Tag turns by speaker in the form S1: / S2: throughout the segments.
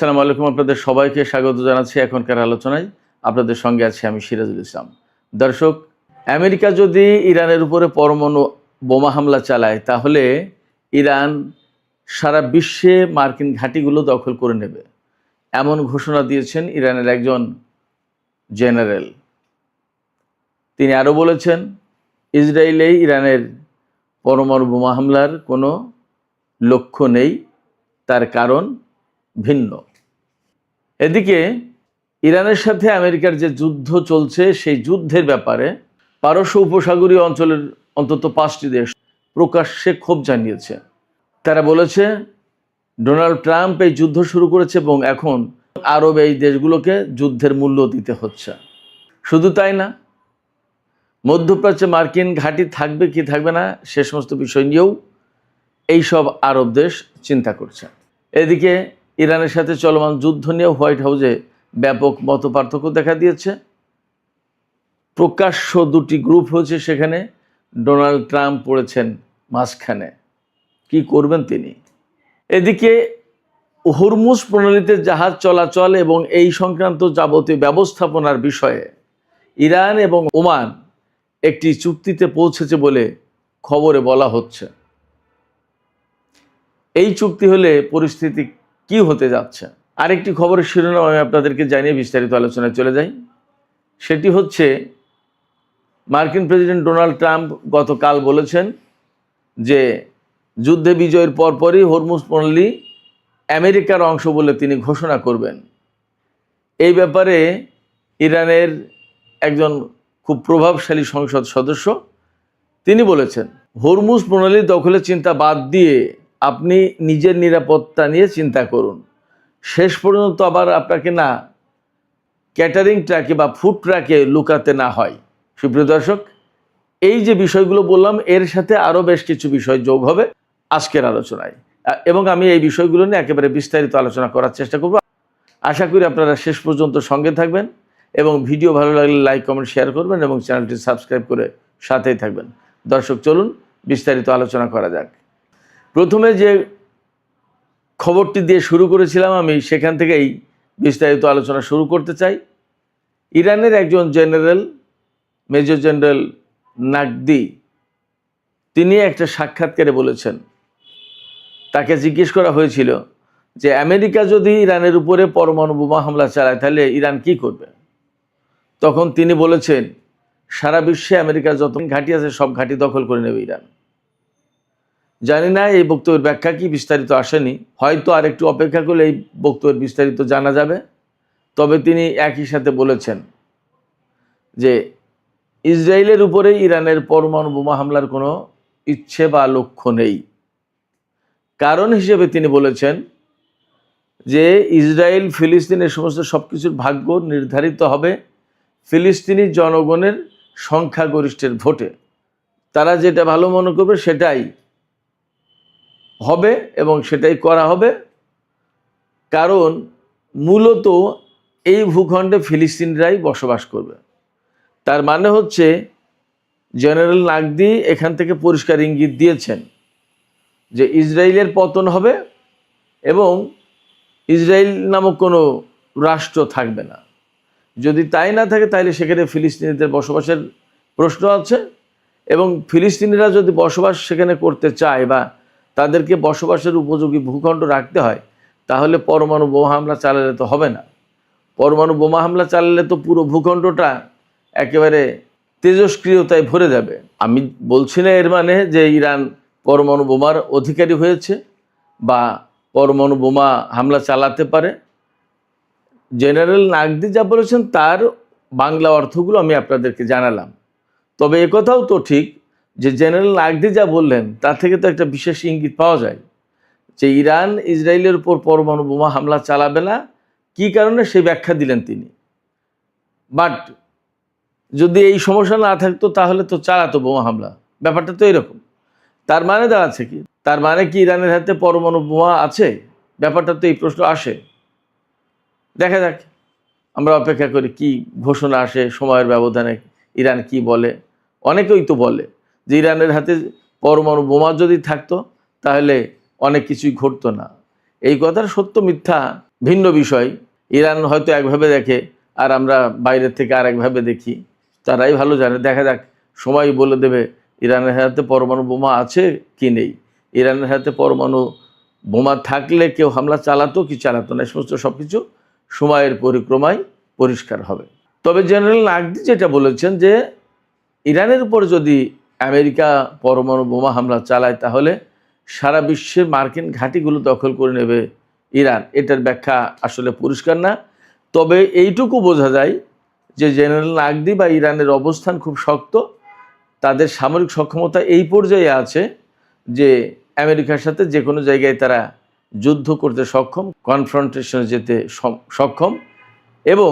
S1: আসসালামু আলাইকুম। আপনাদের সবাইকে স্বাগত জানাচ্ছি এখনকার আলোচনায়। আপনাদের সঙ্গে আছি আমি সিরাজুল ইসলাম। দর্শক, আমেরিকা যদি ইরানের উপরে পরমাণু বোমা হামলা চালায় তাহলে ইরান সারা বিশ্বে মার্কিন ঘাঁটিগুলো দখল করে নেবে, এমন ঘোষণা দিয়েছেন ইরানের একজন জেনারেল। তিনি আরও বলেছেন, ইসরায়েলে ইরানের পরমাণু বোমা হামলার কোনো লক্ষ্য নেই, তার কারণ ভিন্ন। এদিকে ইরানের সাথে আমেরিকার যে যুদ্ধ চলছে সেই যুদ্ধের ব্যাপারে পারস্য উপসাগরীয় অঞ্চলের অন্তত 5টি দেশ প্রকাশ্যে ক্ষোভ জানিয়েছে। তারা বলেছে ডোনাল্ড ট্রাম্প এই যুদ্ধ শুরু করেছে এবং এখন আরব এই দেশগুলোকে যুদ্ধের মূল্য দিতে হচ্ছে। শুধু তাই না, মধ্যপ্রাচ্যে মার্কিন ঘাঁটি থাকবে কি থাকবে না সে সমস্ত বিষয় নিয়েও এইসব আরব দেশ চিন্তা করছে। এদিকে ইরানের সাথে চলমান যুদ্ধ নিয়ে হোয়াইট হাউসে ব্যাপক মতপার্থক্য দেখা দিয়েছে। প্রকাশ্য দুটি গ্রুপ হয়েছে, সেখানে ডোনাল্ড ট্রাম্প পড়েছেন মাঝখানে। কি করবেন তিনি? এদিকে হরমুজ প্রণালীতে জাহাজ চলাচল এবং এই সংক্রান্ত যাবতীয় ব্যবস্থাপনার বিষয়ে ইরান এবং ওমান একটি চুক্তিতে পৌঁছেছে বলে খবরে বলা হচ্ছে। এই চুক্তি হলে পরিস্থিতি কি হতে যাচ্ছে? আরেকটি খবরের শিরোনাম আমি আপনাদেরকে জানিয়ে বিস্তারিত আলোচনায় চলে যাই। সেটি হচ্ছে, মার্কিন প্রেসিডেন্ট ডোনাল্ড ট্রাম্প গতকাল বলেছেন যে যুদ্ধে বিজয়ের পরপরই হরমুজ প্রণালী আমেরিকার অংশ বলে তিনি ঘোষণা করবেন। এই ব্যাপারে ইরানের একজন খুব প্রভাবশালী সংসদ সদস্য তিনি বলেছেন, হরমুজ প্রণালী দখলের চিন্তা বাদ দিয়ে আপনি নিজের নিরাপত্তা নিয়ে চিন্তা করুন। শেষ পর্যন্ত আবার আপনাকে না ক্যাটারিং ট্রাকে বা ফুড ট্রাকে লুকাতে না হয়। সুপ্রিয় দর্শক, এই যে বিষয়গুলো বললাম এর সাথে আরও বেশ কিছু বিষয় যোগ হবে আজকের আলোচনায়, এবং আমি এই বিষয়গুলো নিয়ে একেবারে বিস্তারিত আলোচনা করার চেষ্টা করব। আশা করি আপনারা শেষ পর্যন্ত সঙ্গে থাকবেন এবং ভিডিও ভালো লাগলে লাইক কমেন্ট শেয়ার করবেন এবং চ্যানেলটি সাবস্ক্রাইব করে সাথেই থাকবেন। দর্শক, চলুন বিস্তারিত আলোচনা করা যাক। প্রথমে যে খবরটি দিয়ে শুরু করেছিলাম আমি, সেখান থেকেই বিস্তারিত আলোচনা শুরু করতে চাই। ইরানের একজন জেনারেল, মেজর জেনারেল নাকদি, তিনি একটা সাক্ষাৎকারে বলেছেন, তাকে জিজ্ঞেস করা হয়েছিল যে আমেরিকা যদি ইরানের উপরে পরমাণু বোমা হামলা চালায় তাহলে ইরান কি করবে? তখন তিনি বলেছেন, সারা বিশ্বে আমেরিকার যত ঘাঁটি আছে সব ঘাঁটি দখল করে নেবে ইরান। জানি না এই বক্তব্যের ব্যাখ্যা কি, বিস্তারিত আসেনি, হয়তো আর একটু অপেক্ষা করলে এই বক্তব্যের বিস্তারিত জানা যাবে। তবে তিনি একই সাথে বলেছেন যে ইসরায়েলের উপরে ইরানের পরমাণু বোমা হামলার কোনো ইচ্ছে বা লক্ষ্য নেই। কারণ হিসেবে তিনি বলেছেন যে ইসরায়েল ফিলিস্তিনের সমস্ত সব কিছুর ভাগ্য নির্ধারিত হবে ফিলিস্তিনি জনগণের সংখ্যাগরিষ্ঠের ভোটে। তারা যেটা ভালো মনে করবে সেটাই হবে এবং সেটাই করা হবে। কারণ মূলত এই ভূখণ্ডে ফিলিস্তিনিরাই বসবাস করবে। তার মানে হচ্ছে জেনারেল নাকদি এখান থেকে পরিষ্কার ইঙ্গিত দিয়েছেন যে ইসরায়েলের পতন হবে এবং ইসরায়েল নামক কোনো রাষ্ট্র থাকবে না। যদি তাই না থাকে তাহলে সেখানে ফিলিস্তিনিদের বসবাসের প্রশ্ন আছে, এবং ফিলিস্তিনিরা যদি বসবাস সেখানে করতে চায় বা তাদেরকে বসবাসের উপযোগী ভূখণ্ড রাখতে হয় তাহলে পরমাণু বোমা হামলা চালালে তো হবে না। পরমাণু বোমা হামলা চালালে তো পুরো ভূখণ্ডটা একেবারে তেজস্ক্রিয়তায় ভরে যাবে। আমি বলছি না এর মানে যে ইরান পরমাণু বোমার অধিকারী হয়েছে বা পরমাণু বোমা হামলা চালাতে পারে। জেনারেল নাকদি যা বলেছেন তার বাংলা অর্থগুলো আমি আপনাদেরকে জানালাম। তবে একথাও তো ঠিক যে জেনারেল নাকদি যা বললেন তা থেকে তো একটা বিশেষ ইঙ্গিত পাওয়া যায় যে ইরান ইসরায়েলের উপর পরমাণু বোমা হামলা চালাবে না। কী কারণে সেই ব্যাখ্যা দিলেন তিনি। বাট যদি এই সমস্যা না থাকতো তাহলে তো চালাতো বোমা হামলা। ব্যাপারটা তো এরকম। তার মানে দাঁড়াচ্ছে কি, তার মানে কি ইরানের হাতে পরমাণু বোমা আছে? ব্যাপারটা তো এই প্রশ্ন আসে। দেখা যাক, আমরা অপেক্ষা করি কি ঘোষণা আসে, সময়ের ব্যবধানে ইরান কি বলে। অনেকেই তো বলে যে ইরানের হাতে পরমাণু বোমা যদি থাকতো তাহলে অনেক কিছুই ঘটতো না। এই কথার সত্য মিথ্যা ভিন্ন বিষয়। ইরান হয়তো একভাবে দেখে আর আমরা বাইরের থেকে আর একভাবে দেখি, তারাই ভালো জানে। দেখা যাক, সময় বলে দেবে ইরানের হাতে পরমাণু বোমা আছে কি নেই। ইরানের হাতে পরমাণু বোমা থাকলে কেউ হামলা চালাতো কি চালাতো না, সমস্ত সব কিছু সময়ের পরিক্রমায় পরিষ্কার হবে। তবে জেনারেল নাকভি যেটা বলেছেন যে ইরানের উপর যদি আমেরিকা পরমাণু বোমা হামলা চালায় তাহলে সারা বিশ্বের মার্কিন ঘাঁটিগুলো দখল করে নেবে ইরান। এটার ব্যাখ্যা আসলে পরিষ্কার না। তবে এইটুকু বোঝা যায় যে জেনারেল নাকভি বা ইরানের অবস্থান খুব শক্ত, তাদের সামরিক সক্ষমতা এই পর্যায়ে আছে যে আমেরিকার সাথে যে কোনো জায়গায় তারা যুদ্ধ করতে সক্ষম, কনফ্রন্টেশনে যেতে সক্ষম। এবং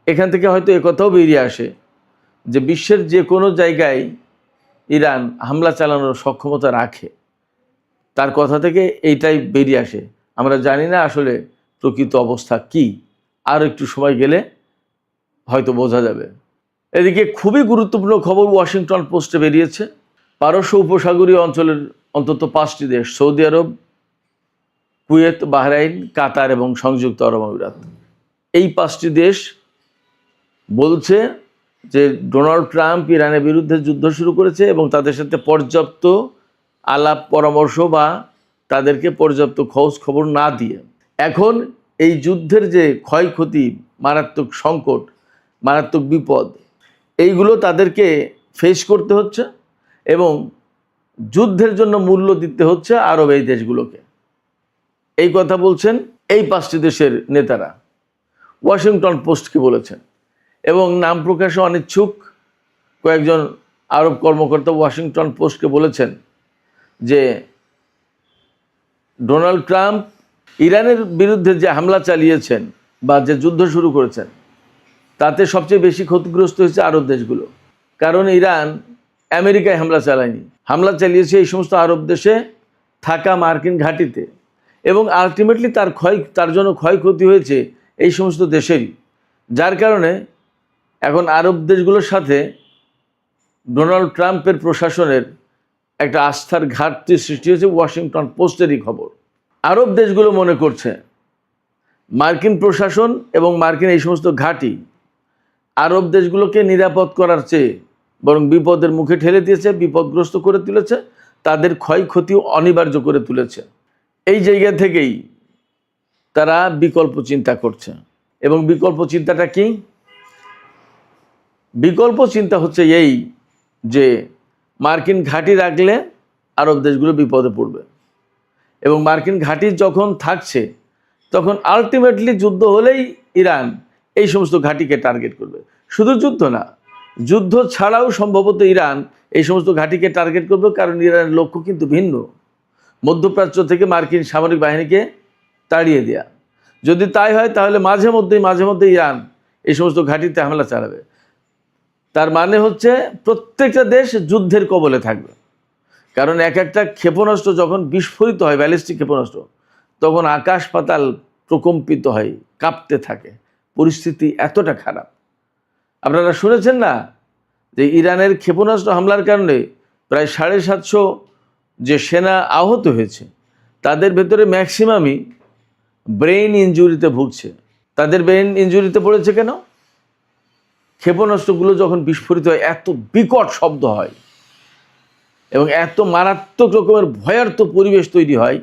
S1: এখান থেকে হয়তো একথাও বেরিয়ে আসে যে বিশ্বের যে কোনো জায়গায় ইরান হামলা চালানোর সক্ষমতা রাখে। তার কথা থেকে এইটাই বেরিয়ে আসে। আমরা জানি না আসলে প্রকৃত অবস্থা কি, আর একটু সময় গেলে হয়তো বোঝা যাবে। এদিকে খুবই গুরুত্বপূর্ণ খবর ওয়াশিংটন পোস্টে বেরিয়েছে। পারস্য উপসাগরীয় অঞ্চলের অন্তত 5টি দেশ, সৌদি আরব, কুয়েত, বাহরাইন, কাতার এবং সংযুক্ত আরব আমিরাত, এই 5টি দেশ বলছে যে ডোনাল্ড ট্রাম্প ইরানের বিরুদ্ধে যুদ্ধ শুরু করেছে এবং তাদের সাথে পর্যাপ্ত আলাপ পরামর্শ বা তাদেরকে পর্যাপ্ত খোঁজ খবর না দিয়ে এখন এই যুদ্ধের যে ক্ষয়ক্ষতি, মারাত্মক সংকট, মারাত্মক বিপদ, এইগুলো তাদেরকে ফেস করতে হচ্ছে এবং যুদ্ধের জন্য মূল্য দিতে হচ্ছে আরব এই দেশগুলোকে। এই কথা বলছেন এই 5টি দেশের নেতারা, ওয়াশিংটন পোস্টকে বলেছেন। এবং নাম প্রকাশে অনিচ্ছুক কয়েকজন আরব কর্মকর্তা ওয়াশিংটন পোস্টকে বলেছেন যে ডোনাল্ড ট্রাম্প ইরানের বিরুদ্ধে যে হামলা চালিয়েছেন বা যে যুদ্ধ শুরু করেছেন তাতে সবচেয়ে বেশি ক্ষতিগ্রস্ত হয়েছে আরব দেশগুলো। কারণ ইরান আমেরিকায় হামলা চালায়নি, হামলা চালিয়েছে এই সমস্ত আরব দেশে থাকা মার্কিন ঘাঁটিতে। এবং আলটিমেটলি তার জন্য ক্ষয়ক্ষতি হয়েছে এই সমস্ত দেশেরই। যার কারণে এখন আরব দেশগুলোর সাথে ডোনাল্ড ট্রাম্পের প্রশাসনের একটা আস্থার ঘাটতি সৃষ্টি হয়েছে। ওয়াশিংটন পোস্টেরই খবর। আরব দেশগুলো মনে করছে মার্কিন প্রশাসন এবং মার্কিন এই সমস্ত ঘাঁটি আরব দেশগুলোকে নিরাপদ করার চেয়ে বরং বিপদের মুখে ঠেলে দিয়েছে, বিপদগ্রস্ত করে তুলেছে, তাদের ক্ষয়ক্ষতিও অনিবার্য করে তুলেছে। এই জায়গা থেকেই তারা বিকল্প চিন্তা করছে। এবং বিকল্প চিন্তাটা কি? বিকল্প চিন্তা হচ্ছে এই যে মার্কিন ঘাঁটি রাখলে আরব দেশগুলো বিপদে পড়বে এবং মার্কিন ঘাঁটি যখন থাকছে তখন আলটিমেটলি যুদ্ধ হলেই ইরান এই সমস্ত ঘাঁটিকে টার্গেট করবে। শুধু যুদ্ধ না, যুদ্ধ ছাড়াও সম্ভবত ইরান এই সমস্ত ঘাঁটিকে টার্গেট করবে, কারণ ইরানের লক্ষ্য কিন্তু ভিন্ন। মধ্যপ্রাচ্য থেকে মার্কিন সামরিক বাহিনীকে তাড়িয়ে দেয়া। যদি তাই হয় তাহলে মাঝে মধ্যে ইরান এই সমস্ত ঘাঁটিতে হামলা চালাবে। তার মানে হচ্ছে প্রত্যেকটা দেশ যুদ্ধের কবলে থাকবে। কারণ এক একটা ক্ষেপণাস্ত্র যখন বিস্ফোরিত হয়, ব্যালিস্টিক ক্ষেপণাস্ত্র, তখন আকাশ পাতাল প্রকম্পিত হয়, কাঁপতে থাকে। পরিস্থিতি এতটা খারাপ। আপনারা শুনেছেন না যে ইরানের ক্ষেপণাস্ত্র হামলার কারণে প্রায় 750 যে সেনা আহত হয়েছে, তাদের ভেতরে ম্যাক্সিমামই ব্রেইন ইনজুরিতে ভুগছে। তাদের ব্রেইন ইনজুরিতে পড়েছে কেন? ক্ষেপণাস্ত্রগুলো যখন বিস্ফোরিত হয় এত বিকট শব্দ হয় এবং এত মারাত্মক রকমের ভয়ার্থ পরিবেশ তৈরি হয়,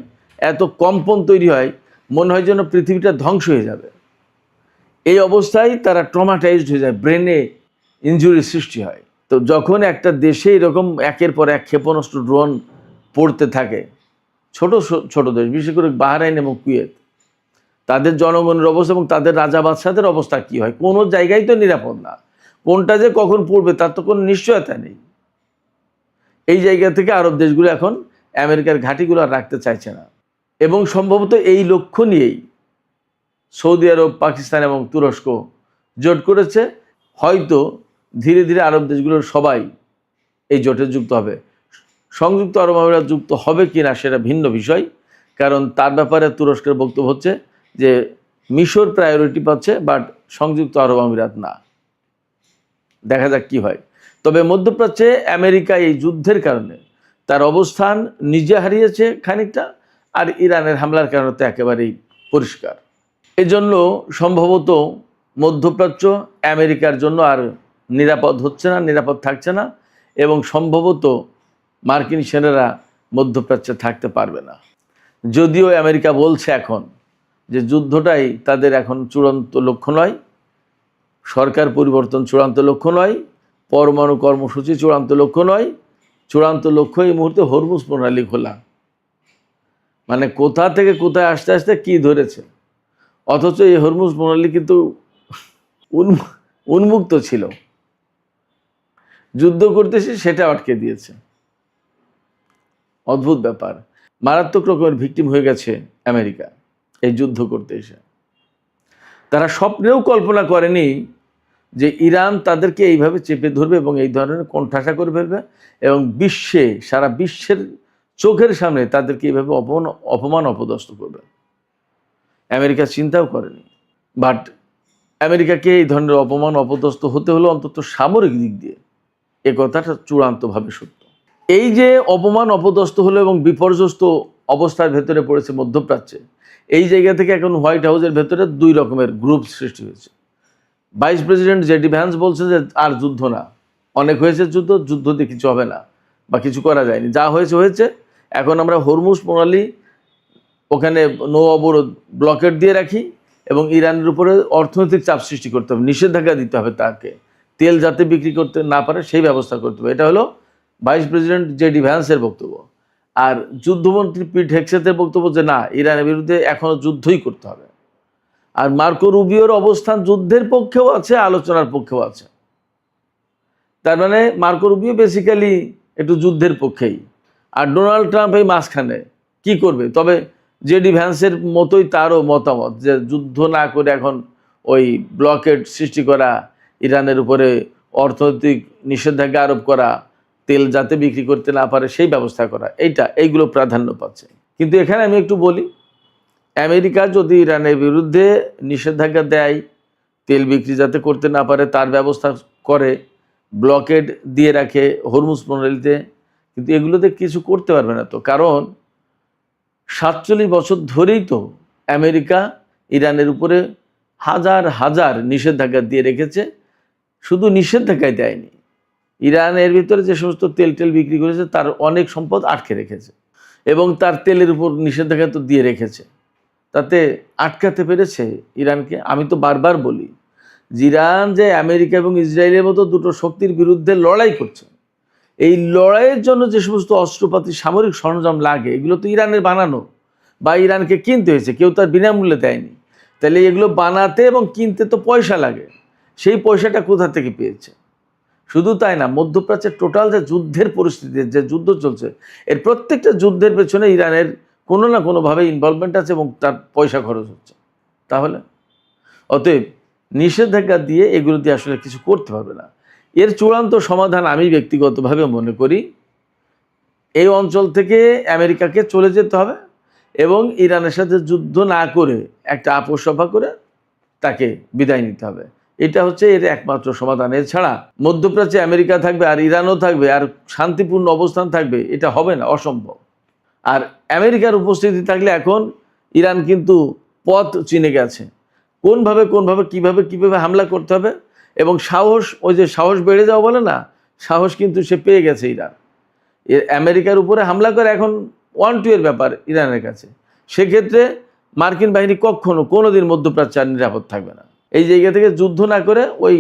S1: এত কম্পন তৈরি হয়, মনে হয় যেন পৃথিবীটা ধ্বংস হয়ে যাবে। এই অবস্থায় তারা ট্রমাটাইজড হয়ে যায়, ব্রেনে ইনজুরির সৃষ্টি হয়। তো যখন একটা দেশে এরকম একের পর এক ক্ষেপণাস্ত্র, ড্রোন পড়তে থাকে, ছোট ছোট দেশ, বিশেষ করে বাহরাইন এবং কুয়েত, তাদের জনগণের অবস্থা এবং তাদের রাজা বাদশাদের অবস্থা কী হয়? কোনো জায়গায় তো নিরাপদ না। কোনটা যে কখন পড়বে তার তো কোনো নিশ্চয়তা নেই। এই জায়গা থেকে আরব দেশগুলো এখন আমেরিকার ঘাঁটিগুলো আর রাখতে চাইছে না। এবং সম্ভবত এই লক্ষ্য নিয়েই সৌদি আরব, পাকিস্তান এবং তুরস্ক জোট করেছে। হয়তো ধীরে ধীরে আরব দেশগুলোর সবাই এই জোটে যুক্ত হবে। সংযুক্ত আরব আমিরাত যুক্ত হবে কি না সেটা ভিন্ন বিষয়, কারণ তার ব্যাপারে তুরস্কের বক্তব্য হচ্ছে যে মিশর প্রায়োরিটি পাচ্ছে, বাট সংযুক্ত আরব আমিরাত না। দেখা যাক কি হয়। তবে মধ্যপ্রাচ্যে আমেরিকা এই যুদ্ধের কারণে তার অবস্থান নিজে হারিয়েছে খানিকটা, আর ইরানের হামলার কারণে তো একেবারেই পরিষ্কার। এজন্য সম্ভবত মধ্যপ্রাচ্য আমেরিকার জন্য আর নিরাপদ হচ্ছে না, নিরাপদ থাকছে না, এবং সম্ভবত মার্কিন সেনারা মধ্যপ্রাচ্যে থাকতে পারবে না। যদিও আমেরিকা বলছে এখন যে যুদ্ধটাই তাদের এখন চূড়ান্ত লক্ষ্য নয়, সরকার পরিবর্তন চূড়ান্ত লক্ষ্য নয়, পরমাণু কর্মসূচি চূড়ান্ত লক্ষ্য নয়, চূড়ান্ত লক্ষ্য এই মুহূর্তে হরমুজ প্রণালী খোলা। মানে কোথা থেকে কোথায় আস্তে আস্তে কি ধরেছে, অথচ এই হরমুজ প্রণালী কিন্তু উন্মুক্ত ছিল, যুদ্ধ করতেছে সেটা আটকে দিয়েছে। অদ্ভুত ব্যাপার। মারাত্মক রকমের ভিকটিম হয়ে গেছে আমেরিকা এই যুদ্ধ করতে এসে। তারা স্বপ্নেও কল্পনা করেনি যে ইরান তাদেরকে এইভাবে চেপে ধরবে এবং এই ধরনের কোণঠাসা করে ফেলবে এবং সারা বিশ্বের চোখের সামনে তাদেরকে এইভাবে অপমান অপদস্থ করবে। আমেরিকা চিন্তাও করেনি। বাট আমেরিকাকে এই ধরনের অপমান অপদস্থ হতে হলো অন্তত সামরিক দিক দিয়ে, এ কথাটা চূড়ান্তভাবে সত্য। এই যে অপমান অপদস্থ হলো এবং বিপর্যস্ত অবস্থার ভেতরে পড়েছে মধ্যপ্রাচ্যে, এই জায়গা থেকে এখন হোয়াইট হাউসের ভেতরে দুই রকমের গ্রুপ সৃষ্টি হয়েছে। ভাইস প্রেসিডেন্ট জেডি ভ্যান্স বলছে যে আর যুদ্ধ না, অনেক হয়েছে যুদ্ধ দিয়ে কিছু হবে না বা কিছু করা যায়নি, যা হয়েছে হয়েছে, এখন আমরা হরমুজ প্রণালী ওখানে নৌ অবরোধ ব্লকেট দিয়ে রাখি এবং ইরানের উপরে অর্থনৈতিক চাপ সৃষ্টি করতে হবে, নিষেধাজ্ঞা দিতে হবে, তাকে তেল যাতে বিক্রি করতে না পারে সেই ব্যবস্থা করতে হবে। এটা হলো ভাইস প্রেসিডেন্ট জেডি ভ্যান্সের বক্তব্য। আর যুদ্ধমন্ত্রী পিট হেগসেথের বক্তব্য যে না, ইরানের বিরুদ্ধে এখনও যুদ্ধই করতে হবে। আর মার্কো রুবিওর অবস্থান যুদ্ধের পক্ষেও আছে, আলোচনার পক্ষেও আছে। তার মানে মার্কো রুবিও বেসিক্যালি একটু যুদ্ধের পক্ষেই, আর ডোনাল্ড ট্রাম্প এই মাঝখানে কি করবে। তবে জেডি ভ্যান্সের মতোই তারও মতামত যে যুদ্ধ না করে এখন ওই ব্লকেট সৃষ্টি করা, ইরানের উপরে অর্থনৈতিক নিষেধাজ্ঞা আরোপ করা, তেল যাতে বিক্রি করতে না পারে সেই ব্যবস্থা করা, এইগুলো প্রাধান্য পাচ্ছে। কিন্তু এখানে আমি একটু বলি, আমেরিকা যদি ইরানের বিরুদ্ধে নিষেধাজ্ঞা দেয়, তেল বিক্রি যাতে করতে না পারে তার ব্যবস্থা করে, ব্লকেড দিয়ে রাখে হরমুজ প্রণালীতে, কিন্তু এগুলোতে কিছু করতে পারবে না। তো কারণ 47 বছর ধরেই তো আমেরিকা ইরানের উপরে হাজার হাজার নিষেধাজ্ঞা দিয়ে রেখেছে। শুধু নিষেধাজ্ঞাই দেয়নি, ইরানের ভিতরে যে সমস্ত তেল বিক্রি করেছে তার অনেক সম্পদ আটকে রেখেছে এবং তার তেলের উপর নিষেধাজ্ঞা তো দিয়ে রেখেছে। তাতে আটকাতে পেরেছে ইরানকে। আমি তো বারবার বলি যে ইরান যে আমেরিকা এবং ইসরায়েলের মতো দুটো শক্তির বিরুদ্ধে লড়াই করছে, এই লড়াইয়ের জন্য যে সমস্ত অস্ত্রপাতি সামরিক সরঞ্জাম লাগে এগুলো তো ইরানের বানানো বা ইরানকে কিনতে হয়েছে, কেউ তার বিনামূল্যে দেয়নি। তাহলে এগুলো বানাতে এবং কিনতে তো পয়সা লাগে, সেই পয়সাটা কোথা থেকে পেয়েছে? শুধু তাই না, মধ্যপ্রাচ্যের টোটাল যে যুদ্ধের পরিস্থিতি, যে যুদ্ধ চলছে, এর প্রত্যেকটা যুদ্ধের পেছনে ইরানের কোনো না কোনোভাবে ইনভলভমেন্ট আছে এবং তার পয়সা খরচ হচ্ছে। তাহলে অতএব নিষেধাজ্ঞা দিয়ে এগুলো দিয়ে আসলে কিছু করতে পারবে না। এর চূড়ান্ত সমাধান আমি ব্যক্তিগতভাবে মনে করি এই অঞ্চল থেকে আমেরিকাকে চলে যেতে হবে এবং ইরানের সাথে যুদ্ধ না করে একটা আপোষ সভা করে তাকে বিদায় নিতে হবে। এটা হচ্ছে এর একমাত্র সমাধান। এছাড়া মধ্যপ্রাচ্যে আমেরিকা থাকবে আর ইরানও থাকবে আর শান্তিপূর্ণ অবস্থান থাকবে, এটা হবে না, অসম্ভব। আর আমেরিকার উপস্থিতি থাকলে এখন ইরান কিন্তু পথ চিনে গেছে, কোনভাবে কিভাবে হামলা করতে হবে এবং সাহস, ওই যে সাহস বেড়ে যাওয়া বলে না, সাহস কিন্তু সে পেয়ে গেছে ইরান। আমেরিকার উপরে হামলা করে এখন 1-2 এর ব্যাপার ইরানের কাছে। সেক্ষেত্রে মার্কিন বাহিনী কোনোদিন মধ্যপ্রাচ্যে আর নিরাপদ থাকবে না। এই জায়গা থেকে যুদ্ধ না করে ওই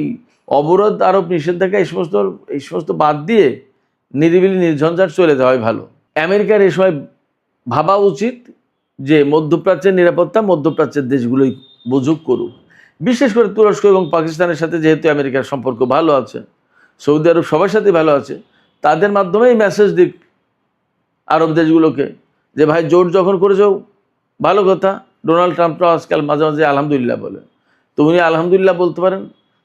S1: অবরোধ আরোপ নিষেধাজ্ঞা এই সমস্ত বাদ দিয়ে নিরিবিলি নির্ঝঞ্ঝাট চলে যাওয়াই ভালো। আমেরিকার এই সময় ভাবা উচিত যে মধ্যপ্রাচ্যের নিরাপত্তা মধ্যপ্রাচ্যের দেশগুলোই বুঝুক, করুক। বিশেষ করে তুরস্ক এবং পাকিস্তানের সাথে যেহেতু আমেরিকার সম্পর্ক ভালো আছে, সৌদি আরব সবার সাথে ভালো আছে, তাদের মাধ্যমেই মেসেজ দিক আরব দেশগুলোকে যে ভাই জোট যখন করেছো ভালো কথা। ডোনাল্ড ট্রাম্পরাও আজকাল মাঝে মাঝে আলহামদুলিল্লাহ বলে, তো উনি আলহামদুলিল্লাহ বলতে পারেন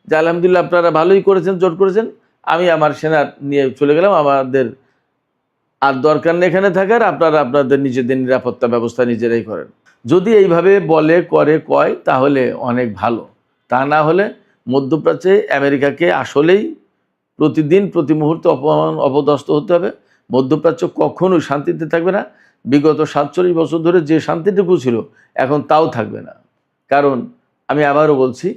S1: যে আলহামদুলিল্লাহ আপনারা ভালোই করেছেন, জোট করেছেন, আমি আমার সেনা নিয়ে চলে গেলাম, আমাদের আর দরকার নেই এখানে থাকার, আপনারা আপনাদের নিজেদের নিরাপত্তা ব্যবস্থা নিজেরাই করেন। যদি এইভাবে বলে কয় তাহলে অনেক ভালো। তা না হলে মধ্যপ্রাচ্যে আমেরিকাকে আসলেই প্রতিদিন প্রতি মুহূর্তে অপমান অপদস্থ হতে হবে। মধ্যপ্রাচ্য কখনোই শান্তিতে থাকবে না। বিগত 47 বছর ধরে যে শান্তিটুকু ছিল এখন তাও থাকবে না। কারণ আমি আবারও বলছি,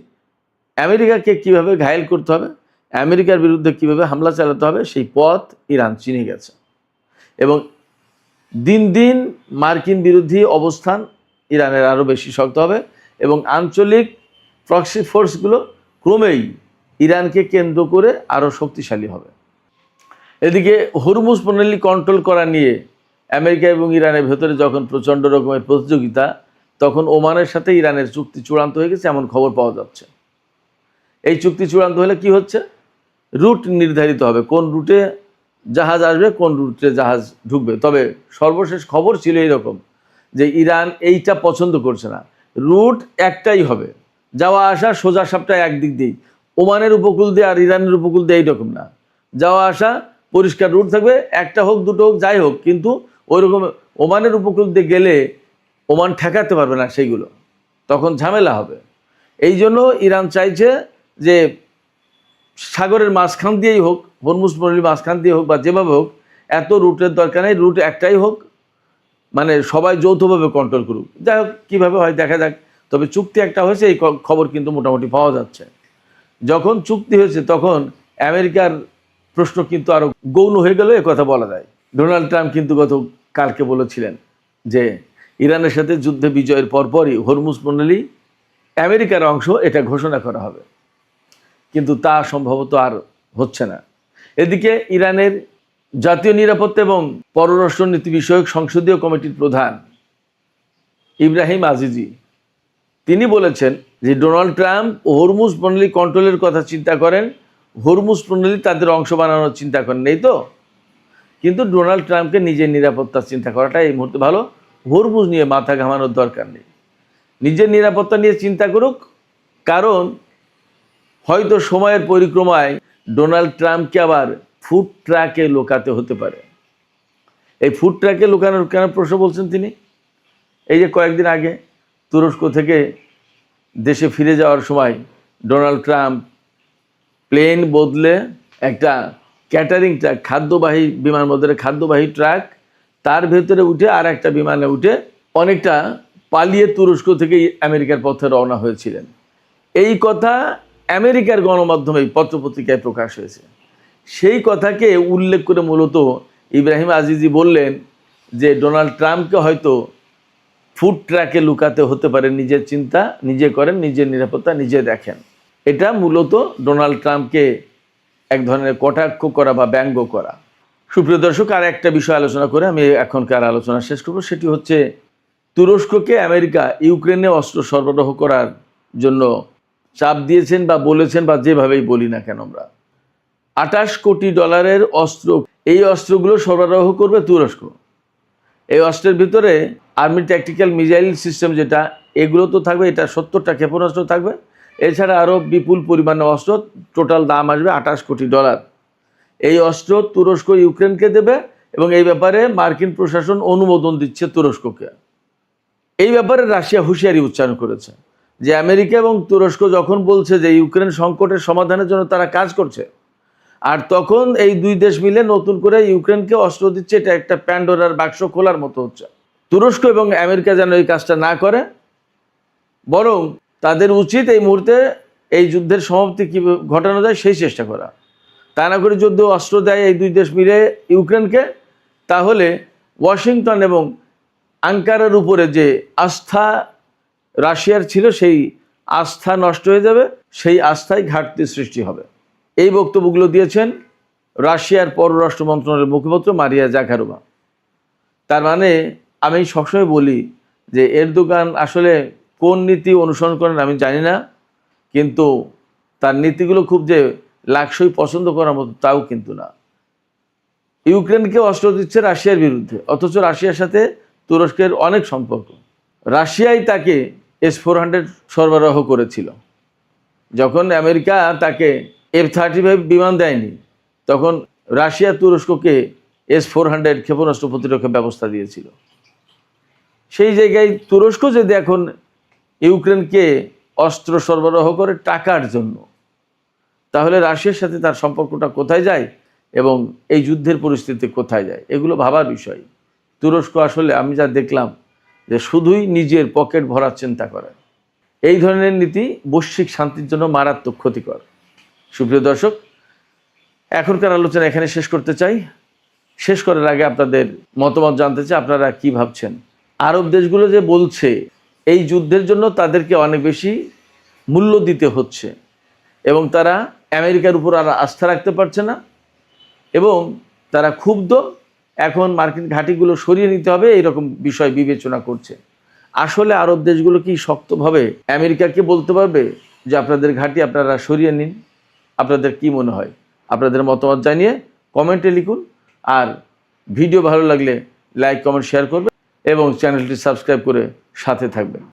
S1: আমেরিকাকে কিভাবে ঘায়েল করতে হবে, আমেরিকার বিরুদ্ধে কিভাবে হামলা চালাতে হবে, সেই পথ ইরান চিনে গেছে। এবং দিন দিন মার্কিন বিরোধী অবস্থান ইরানের আরও বেশি শক্ত হবে এবং আঞ্চলিক প্রক্সি ফোর্সগুলো ক্রমেই ইরানকে কেন্দ্র করে আরও শক্তিশালী হবে। এদিকে হরমুজ প্রণালী কন্ট্রোল করা নিয়ে আমেরিকা এবং ইরানের ভেতরে যখন প্রচণ্ড রকমের প্রতিযোগিতা, তখন ওমানের সাথে ইরানের চুক্তি চূড়ান্ত হয়ে গেছে এমন খবর পাওয়া যাচ্ছে। এই চুক্তি চূড়ান্ত হলে কি হচ্ছে, রুট নির্ধারিত হবে, কোন রুটে জাহাজ আসবে, কোন রুটে জাহাজ ঢুকবে। তবে সর্বশেষ খবর ছিল এইরকম যে ইরান এইটা পছন্দ করছে না, রুট একটাই হবে, যাওয়া আসা সোজা সাপটা একদিক দিয়েই, ওমানের উপকূল দিয়ে আর ইরানের উপকূল দিয়ে এইরকম না, যাওয়া আসা পরিষ্কার রুট থাকবে, একটা হোক দুটো হোক যাই হোক, কিন্তু ওইরকম ওমানের উপকূল দিয়ে গেলে ওমান ঠেকাতে পারবে না সেইগুলো, তখন ঝামেলা হবে। এই জন্য ইরান চাইছে যে সাগরের মাঝখান দিয়েই হোক, হরমুজ প্রণালীর মাঝখান দিয়ে হোক বা যেভাবে হোক, এত রুটের দরকার নেই, রুট একটাই হোক, মানে সবাই যৌথভাবে কন্ট্রোল করুক। যাই হোক, কীভাবে হয় দেখা যাক। তবে চুক্তি একটা হয়েছে, এই খবর কিন্তু মোটামুটি পাওয়া যাচ্ছে। যখন চুক্তি হয়েছে তখন আমেরিকার প্রশ্ন কিন্তু আরও গৌণ হয়ে গেল, কথা বলা যায়। ডোনাল্ড ট্রাম্প কিন্তু কালকে বলেছিলেন যে ইরানের সাথে যুদ্ধে বিজয়ের পরপরই হরমুজ প্রণালী আমেরিকার অংশ, এটা ঘোষণা করা হবে, কিন্তু তা সম্ভবত আর হচ্ছে না। এদিকে ইরানের জাতীয় নিরাপত্তা এবং পররাষ্ট্রনীতি বিষয়ক সংসদীয় কমিটির প্রধান ইব্রাহিম আজিজি তিনি বলেছেন যে ডোনাল্ড ট্রাম্প হরমুজ প্রণালী কন্ট্রোলের কথা চিন্তা করেন, হরমুজ প্রণালী তাদের অংশ বানানোর চিন্তা করেন নেই তো। কিন্তু ডোনাল্ড ট্রাম্পকে নিজের নিরাপত্তার চিন্তা করাটা এই মুহূর্তে ভালো, হরমুজ নিয়ে মাথা ঘামানোর দরকার নেই, নিজের নিরাপত্তা নিয়ে চিন্তা করুক। কারণ হয়তো সময়ের পরিক্রমায় ডোনাল্ড ট্রাম্পকে আবার ফুড ট্রাকে লোকাতে হতে পারে। এই ফুড ট্রাকে লোকানোর কেন প্রশ্ন বলছেন তিনি, এই যে কয়েকদিন আগে তুরস্ক থেকে দেশে ফিরে যাওয়ার সময় ডোনাল্ড ট্রাম্প প্লেন বদলে একটা ক্যাটারিং ট্রাক, খাদ্যবাহী বিমান বদলে খাদ্যবাহী ট্রাক, তার ভেতরে উঠে আর একটা বিমানে উঠে অনেকটা পালিয়ে তুরস্ক থেকে আমেরিকার পথে রওনা হয়েছিলেন। এই কথা আমেরিকার গণমাধ্যমে পত্রপত্রিকায় প্রকাশ হয়েছে। সেই কথাকে উল্লেখ করে মূলত ইব্রাহিম আজিজি বললেন যে ডোনাল্ড ট্রাম্পকে হয়তো ফুড ট্রাকে লুকাতে হতে পারে, নিজের চিন্তা নিজে করেন, নিজের নিরাপত্তা নিজে দেখেন। এটা মূলত ডোনাল্ড ট্রাম্পকে এক ধরনের কটাক্ষ করা বা ব্যঙ্গ করা। সুপ্রিয় দর্শক, আর একটা বিষয় আলোচনা করে আমি এখনকার আলোচনা শেষ করব। সেটি হচ্ছে তুরস্ককে আমেরিকা ইউক্রেনে অস্ত্র সরবরাহ করার জন্য চাপ দিয়েছেন বা বলেছেন, বা যেভাবেই বলি না কেন আমরা, $28 কোটি অস্ত্র, এই অস্ত্রগুলো সরবরাহ করবে তুরস্ক। এই অস্ত্রের ভিতরে আর্মি ট্যাকটিক্যাল মিসাইল সিস্টেম যেটা, এগুলো তো থাকবে, এটা 70টা ক্ষেপণাস্ত্র থাকবে, এছাড়া আরও বিপুল পরিমাণে অস্ত্র, টোটাল দাম আসবে $28 কোটি। এই অস্ত্র তুরস্ক ইউক্রেনকে দেবে এবং এই ব্যাপারে মার্কিন প্রশাসন অনুমোদন দিচ্ছে তুরস্ককে। এই ব্যাপারে রাশিয়া হুঁশিয়ারি উচ্চারণ করেছে যে আমেরিকা এবং তুরস্ক যখন বলছে যে ইউক্রেন সংকটের সমাধানের জন্য তারা কাজ করছে, আর তখন এই দুই দেশ মিলে নতুন করে ইউক্রেনকে অস্ত্র দিচ্ছে, এটা একটা প্যান্ডোরার বাক্স খোলার মতো হচ্ছে। তুরস্ক এবং আমেরিকা যেন এই কাজটা না করে, বরং তাদের উচিত এই মুহূর্তে এই যুদ্ধের সমাপ্তি কী ঘটানো যায় সেই চেষ্টা করা। তা না করে যদি অস্ত্র দেয় এই দুই দেশ মিলে ইউক্রেনকে, তাহলে ওয়াশিংটন এবং আঙ্কারার উপরে যে আস্থা রাশিয়ার ছিল, সেই আস্থা নষ্ট হয়ে যাবে, সেই আস্থায় ঘাটতি সৃষ্টি হবে। এই বক্তব্যগুলো দিয়েছেন রাশিয়ার পররাষ্ট্র মন্ত্রণালয়ের মুখপাত্র মারিয়া জাখারোভা। তার মানে আমি সবসময় বলি যে এরদোগান আসলে কোন নীতি অনুসরণ করেন আমি জানি না, কিন্তু তার নীতিগুলো খুব যে লাকসই পছন্দ করার মতো তাও কিন্তু না। ইউক্রেনকে অস্ত্র দিচ্ছে রাশিয়ার বিরুদ্ধে, অথচ রাশিয়ার সাথে তুরস্কের অনেক সম্পর্ক। রাশিয়াই তাকে S-400 সরবরাহ করেছিল। যখন আমেরিকা তাকে F-35 বিমান দেয়নি, তখন রাশিয়া তুরস্ককে S-400 ক্ষেপণাস্ত্র প্রতিরক্ষা ব্যবস্থা দিয়েছিল। সেই জায়গায় তুরস্ক যদি এখন ইউক্রেনকে অস্ত্র সরবরাহ করে টাকার জন্য, তাহলে রাশিয়ার সাথে তার সম্পর্কটা কোথায় যায় এবং এই যুদ্ধের পরিস্থিতি কোথায় যায়, এগুলো ভাবার বিষয়। তুরস্ক আসলে আমি যা দেখলাম যে শুধুই নিজের পকেট ভরার চিন্তা করে। এই ধরনের নীতি বৈশ্বিক শান্তির জন্য মারাত্মক ক্ষতিকর। সুপ্রিয় দর্শক, এখনকার আলোচনা এখানে শেষ করতে চাই। শেষ করার আগে আপনাদের মতামত জানতে চাই, আপনারা কি ভাবছেন? আরব দেশগুলো যে বলছে এই যুদ্ধের জন্য তাদেরকে অনেক বেশি মূল্য দিতে হচ্ছে এবং তারা আমেরিকার উপর আর আস্থা রাখতে পারছে না এবং তারা ক্ষুব্ধ, এখন মার্কিন ঘাঁটিগুলো সরিয়ে নিতে হবে এইরকম বিষয় বিবেচনা করছে। আসলে আরব দেশগুলো কি শক্তভাবে আমেরিকাকে বলতে পারবে যে আপনাদের ঘাঁটি আপনারা সরিয়ে নিন? আপনাদের কি মনে হয়? আপনাদের মতামত জানিয়ে কমেন্টে লিখুন। আর ভিডিও ভালো লাগলে লাইক, কমেন্ট, শেয়ার করবেন এবং চ্যানেলটি সাবস্ক্রাইব করে সাথে থাকবেন।